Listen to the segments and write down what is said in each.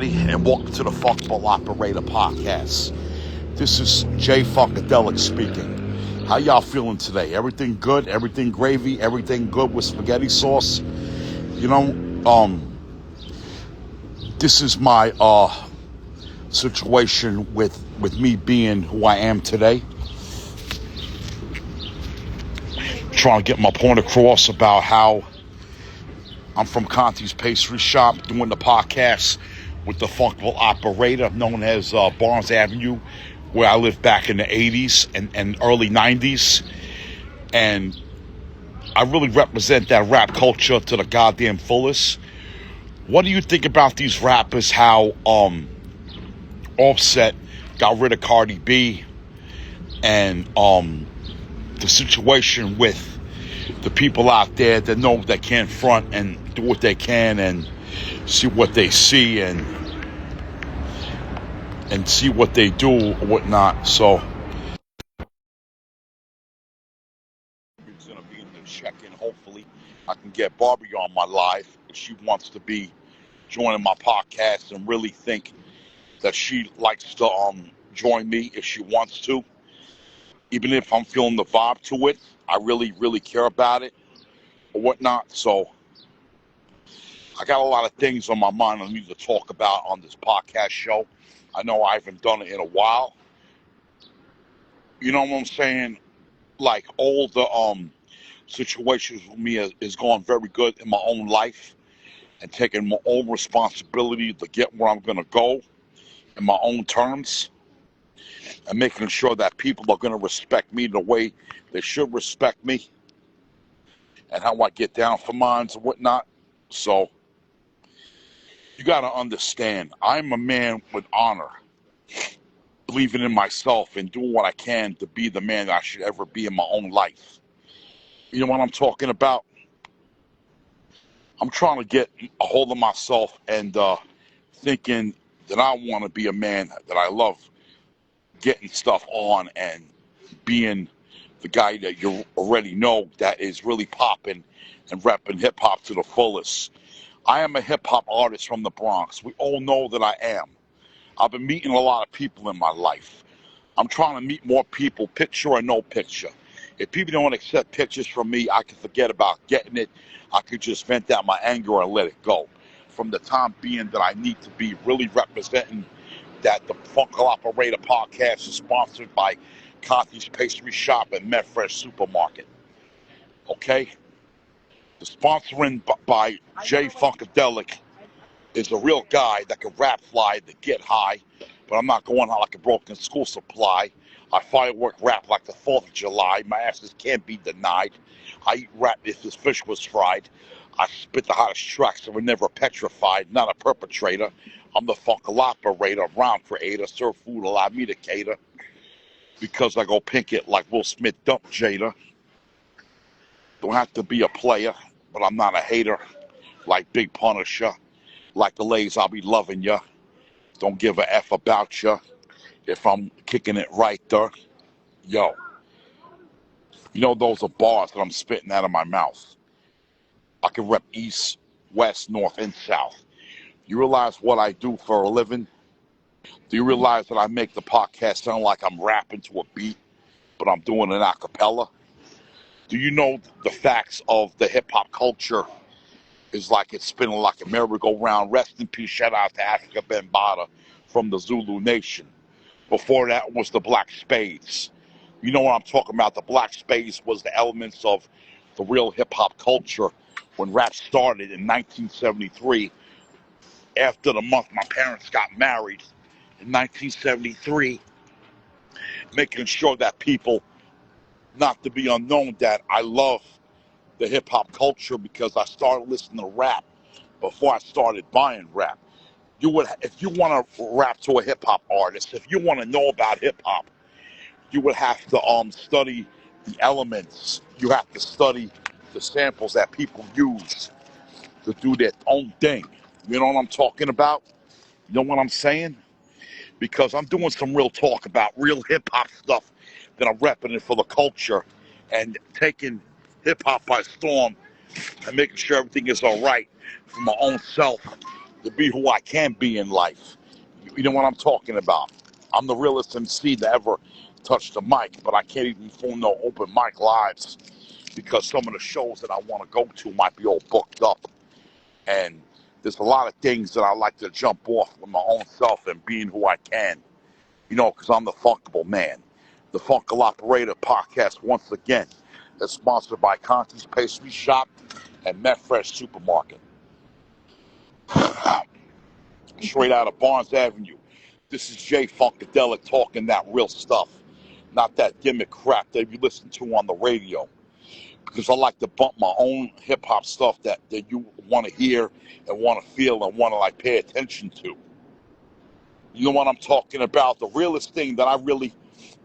And welcome to the Funkable Operator Podcast. This is Jay Funkadelic speaking. How y'all feeling today? Everything good? Everything gravy? Everything good with spaghetti sauce? You know, this is my situation with me being who I am today. Trying to get my point across about how I'm from Conti's Pastry Shop, doing the podcast with the Funkable Operator, known as Barnes Avenue, where I lived back in the 80s and early 90s. And I really represent that rap culture to the goddamn fullest. What do you think about these rappers, how Offset got rid of Cardi B, and the situation with the people out there that know they can't front and do what they can and see what they see and see what they do or whatnot. So it's gonna be in the check-in. Hopefully I can get Barbie on my live if she wants to be joining my podcast and really think that she likes to join me if she wants to. Even if I'm feeling the vibe to it, I really care about it or whatnot. So I got a lot of things on my mind I need to talk about on this podcast show. I know I haven't done it in a while. You know what I'm saying? Like, all the situations with me is going very good in my own life and taking my own responsibility to get where I'm going to go in my own terms and making sure that people are going to respect me the way they should respect me and how I get down for mines and whatnot. So you got to understand, I'm a man with honor, believing in myself and doing what I can to be the man that I should ever be in my own life. You know what I'm talking about? I'm trying to get a hold of myself and thinking that I want to be a man that I love getting stuff on and being the guy that you already know that is really popping and repping hip-hop to the fullest. I am a hip-hop artist from the Bronx. We all know that I am. I've been meeting a lot of people in my life. I'm trying to meet more people, picture or no picture. If people don't accept pictures from me, I can forget about getting it. I could just vent out my anger and let it go. From the time being that I need to be really representing that the Funkable Operator podcast is sponsored by Conti's Pastry Shop and Medfresh Supermarket. Okay? The sponsoring by Jay Funkadelic is a real guy that can rap fly, to get high, but I'm not going out like a broken school supply. I firework rap like the 4th of July. My asses can't be denied. I eat rap if this fish was fried. I spit the hottest tracks and we're never petrified, not a perpetrator. I'm the Funkable Operator, rhyme creator, serve food, allow me to cater. Because I go pink it like Will Smith dumped Jada. Don't have to be a player, but I'm not a hater like Big Punisher. Like the ladies, I'll be loving ya. Don't give a F about ya. If I'm kicking it right there, yo. You know, those are bars that I'm spitting out of my mouth. I can rep east, west, north, and south. You realize what I do for a living? Do you realize that I make the podcast sound like I'm rapping to a beat, but I'm doing an a cappella? Do you know the facts of the hip-hop culture is like it's spinning like a merry-go-round? Rest in peace, shout out to Africa Bambaataa from the Zulu Nation. Before that was the Black Spades. You know what I'm talking about? The Black Spades was the elements of the real hip-hop culture when rap started in 1973. After the month my parents got married in 1973, making sure that people, not to be unknown, that I love the hip-hop culture because I started listening to rap before I started buying rap. If you want to rap to a hip-hop artist, if you want to know about hip-hop, you would have to study the elements. You have to study the samples that people use to do their own thing. You know what I'm talking about? You know what I'm saying? Because I'm doing some real talk about real hip-hop stuff that I'm repping it for the culture and taking hip-hop by storm and making sure everything is all right for my own self to be who I can be in life. You know what I'm talking about. I'm the realest MC to ever touch the mic, but I can't even phone no open mic lives because some of the shows that I want to go to might be all booked up. And there's a lot of things that I like to jump off with my own self and being who I can, because I'm the Funkable man. The Funkable Operator podcast, once again, is sponsored by Constance Pastry Shop and Metfresh Supermarket. Straight out of Barnes Avenue. This is Jay Funkadelic talking that real stuff, not that gimmick crap that you listen to on the radio. Because I like to bump my own hip-hop stuff that you want to hear and want to feel and want to pay attention to. You know what I'm talking about? The realest thing that I really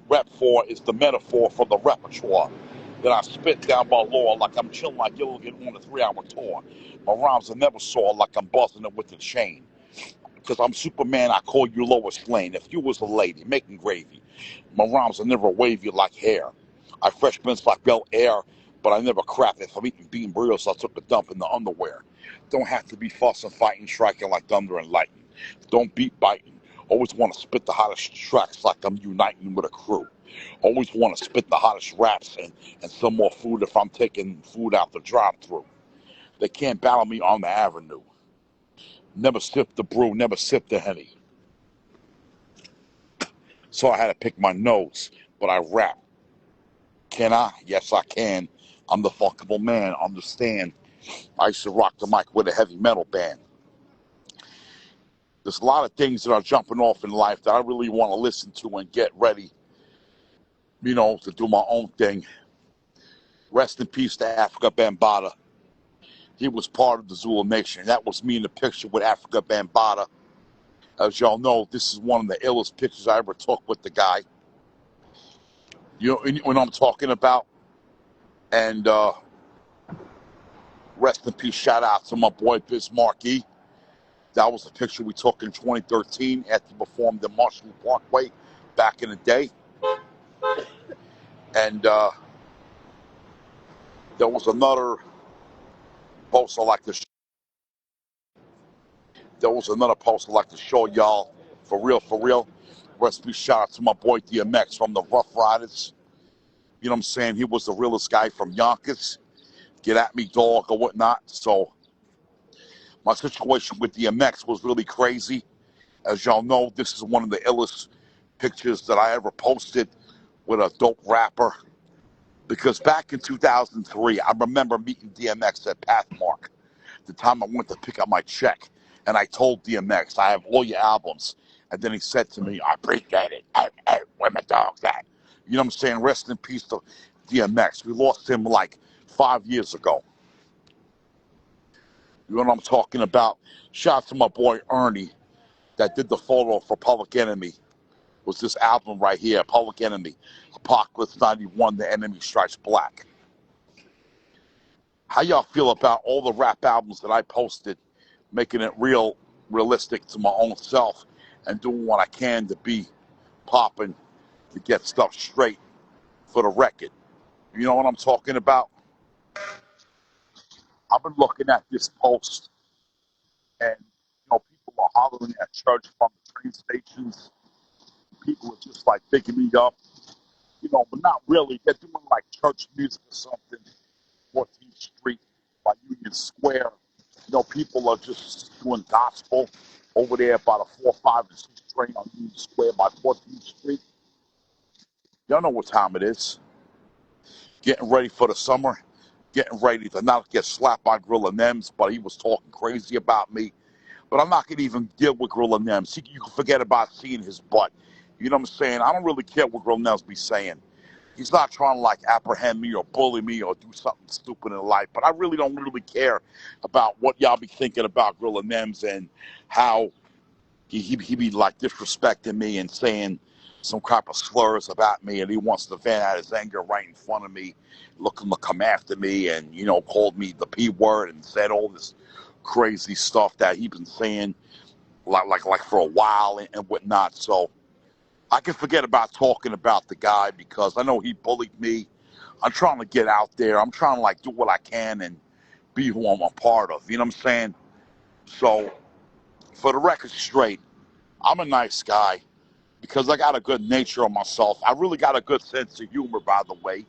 rep for is the metaphor for the repertoire that I spit down by law like I'm chilling like Gilligan on a 3-hour tour. My rhymes are never sore like I'm buzzing it with a chain. Because I'm Superman, I call you Lois Lane. If you was a lady making gravy, my rhymes are never wavy like hair. I fresh mints like Bel Air, but I never crap if I'm eating bean burritos. I took a dump in the underwear. Don't have to be fussing, fighting, striking like thunder and lightning. Don't beat biting. Always want to spit the hottest tracks like I'm uniting with a crew. Always want to spit the hottest raps and some more food if I'm taking food out the drive-thru. They can't battle me on the avenue. Never sip the brew, never sip the Henny. So I had to pick my nose, but I rap. Can I? Yes, I can. I'm the Funkable man. Understand? I used to rock the mic with a heavy metal band. There's a lot of things that are jumping off in life that I really want to listen to and get ready, to do my own thing. Rest in peace to Africa Bambaataa. He was part of the Zulu Nation. That was me in the picture with Africa Bambaataa. As y'all know, this is one of the illest pictures I ever took with the guy. You know what I'm talking about? And rest in peace, shout out to my boy Biz Markie. That was a picture we took in 2013 after he performed in Marshall Parkway back in the day. And there was another post I like to show y'all. For real. Rest in peace, shout out to my boy DMX from the Rough Riders. You know what I'm saying? He was the realest guy from Yonkers. Get at me, dog, or whatnot. So my situation with DMX was really crazy. As y'all know, this is one of the illest pictures that I ever posted with a dope rapper. Because back in 2003, I remember meeting DMX at Pathmark, the time I went to pick up my check. And I told DMX, I have all your albums. And then he said to me, I appreciate it. Hey, where my dog's at? You know what I'm saying? Rest in peace to DMX. We lost him 5 years ago. You know what I'm talking about? Shout out to my boy Ernie that did the photo for Public Enemy. Was this album right here, Public Enemy, Apocalypse 91, The Enemy Strikes Black. How y'all feel about all the rap albums that I posted, making it realistic to my own self and doing what I can to be popping, to get stuff straight for the record? You know what I'm talking about? I've been looking at this post and, people are hollering at church from the train stations. People are just picking me up, but not really. They're doing church music or something, 14th Street by Union Square. People are just doing gospel over there by the 4, 5, and 6 train on Union Square by 14th Street. Y'all know what time it is. Getting ready for the summer, getting ready to not get slapped by Gorilla Nems, but he was talking crazy about me. But I'm not going to even deal with Gorilla Nems. You can forget about seeing his butt. You know what I'm saying? I don't really care what Gorilla Nems be saying. He's not trying to apprehend me or bully me or do something stupid in life. But I really don't really care about what y'all be thinking about Gorilla Nems and how he be disrespecting me and saying some crap of slurs about me, and he wants to vent out his anger right in front of me, looking to come after me, and called me the P word and said all this crazy stuff that he been saying like for a while and whatnot. So I can forget about talking about the guy because I know he bullied me. I'm trying to get out there. I'm trying to do what I can and be who I'm a part of. You know what I'm saying? So for the record straight, I'm a nice guy because I got a good nature on myself. I really got a good sense of humor, by the way.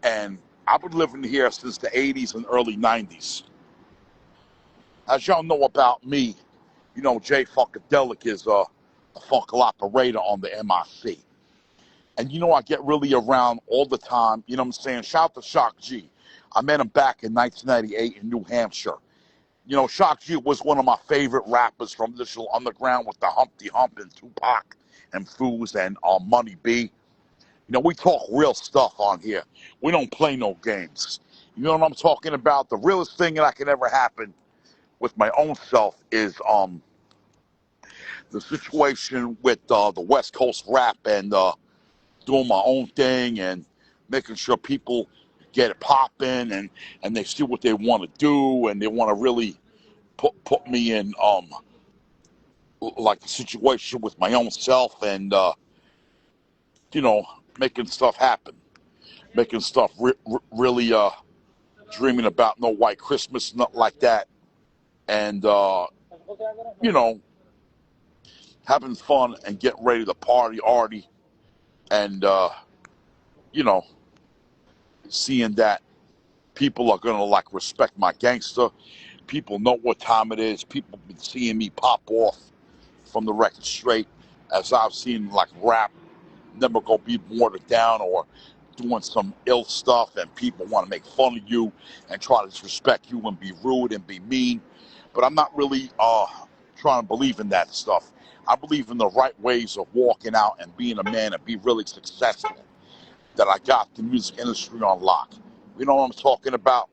And I've been living here since the 80s and early 90s. As y'all know about me, you know, Jay Funkadelic is a funkle operator on the MIC. And you know, I get really around all the time. You know what I'm saying? Shout out to Shock G. I met him back in 1998 in New Hampshire. You know, Shock G was one of my favorite rappers from Digital Underground with the Humpty Hump and Tupac and Foos and Money B. You know, we talk real stuff on here. We don't play no games. You know what I'm talking about? The realest thing that can ever happen with my own self is the situation with the West Coast rap and doing my own thing and making sure people get it popping and they see what they want to do and they want to really put me in like a situation with my own self and you know, making stuff happen, making stuff really dreaming about no white Christmas, nothing like that, and you know, having fun and getting ready to party arty and you know, seeing that people are gonna like respect my gangster. People know what time it is. People been seeing me pop off from the record straight as I've seen like rap never gonna be watered down or doing some ill stuff and people want to make fun of you and try to disrespect you and be rude and be mean. But I'm not really trying to believe in that stuff. I believe in the right ways of walking out and being a man and be really successful. That I got the music industry on lock. You know what I'm talking about?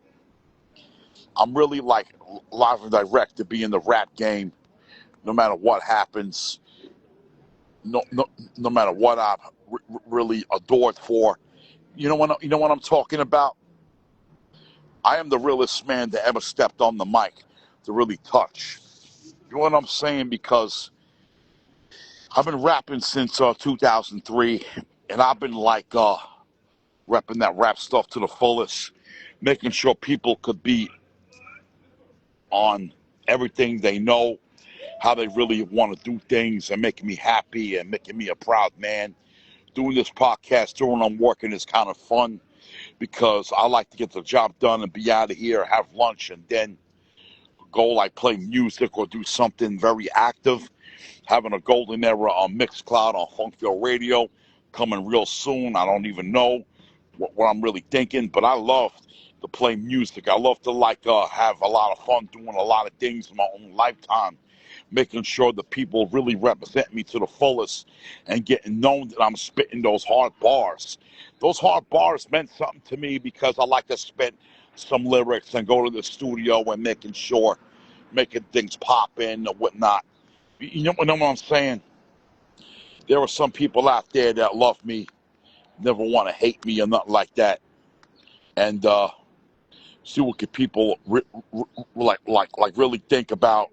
I'm really like live and direct to be in the rap game no matter what happens, no matter what I'm really adored for. You know what I'm talking about? I am the realest man that ever stepped on the mic to really touch. You know what I'm saying? Because I've been rapping since 2003, and I've been like repping that rap stuff to the fullest, making sure people could be on everything they know, how they really want to do things, and making me happy and making me a proud man. Doing this podcast during I'm working is kind of fun because I like to get the job done and be out of here, have lunch, and then go like play music or do something very active. Having a golden era on Mixcloud on Funkable Radio coming real soon. I don't even know what I'm really thinking, but I love to play music. I love to like have a lot of fun doing a lot of things in my own lifetime, making sure that people really represent me to the fullest and getting known that I'm spitting those hard bars. Those hard bars meant something to me because I like to spit some lyrics and go to the studio and making things pop in or whatnot. You know what I'm saying? There are some people out there that love me, never want to hate me or nothing like that. And see what could people like really think about,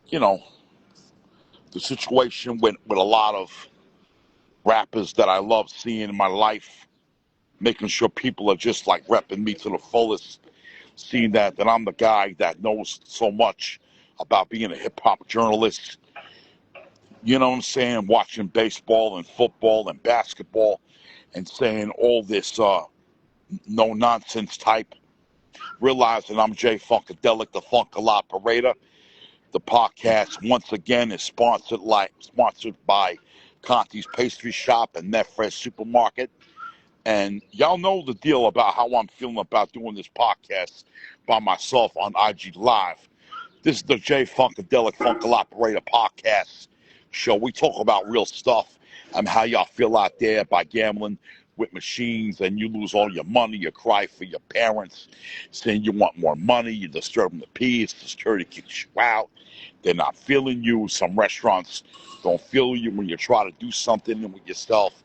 you know, the situation with a lot of rappers that I love seeing in my life, making sure people are just like repping me to the fullest, seeing that I'm the guy that knows so much about being a hip hop journalist. You know what I'm saying? Watching baseball and football and basketball and saying all this no nonsense type. Realizing I'm Jay Funkadelic, the Funkable Operator. The podcast once again is sponsored by Conti's Pastry Shop and Netfresh Supermarket. And y'all know the deal about how I'm feeling about doing this podcast by myself on IG Live. This is the Jay Funkadelic Funkable Operator podcast show. We talk about real stuff and how y'all feel out there by gambling with machines and you lose all your money, you cry for your parents, saying you want more money, you disturb them the peace, the security kicks you out, they're not feeling you. Some restaurants don't feel you when you try to do something with yourself.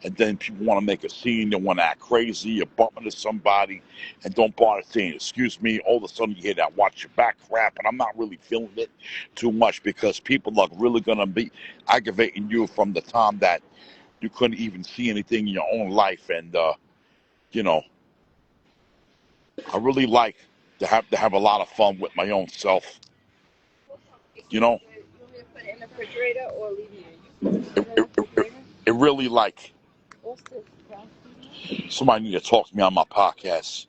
And then people want to make a scene, they want to act crazy, you're bumping into somebody and don't bother saying, excuse me, all of a sudden you hear that watch your back crap, and I'm not really feeling it too much because people are really going to be aggravating you from the time that you couldn't even see anything in your own life. And, you know, I really like to have a lot of fun with my own self. You know, You want me to put it in the refrigerator or leave it really like somebody need to talk to me on my podcast.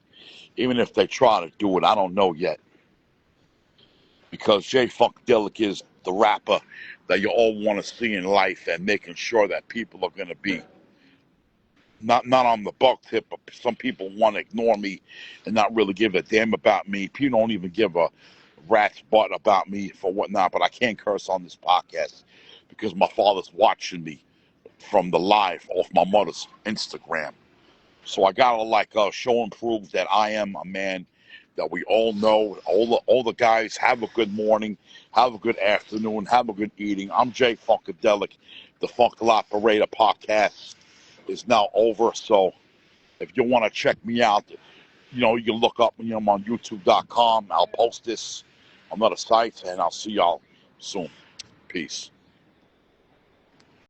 Even if they try to do it, I don't know yet. Because Jay Funkadelic is the rapper that you all want to see in life and making sure that people are going to be not on the buck tip, but some people want to ignore me and not really give a damn about me. People don't even give a rat's butt about me for whatnot, but I can't curse on this podcast because my father's watching me from the live off my mother's Instagram. So I gotta show and prove that I am a man that we all know. All the guys have a good morning, have a good afternoon, have a good eating. I'm Jay Funkadelic. The Funkable-Operator podcast is now over. So if you want to check me out, you can look up me. I'm on YouTube.com. I'll post this on other sites, and I'll see y'all soon. Peace.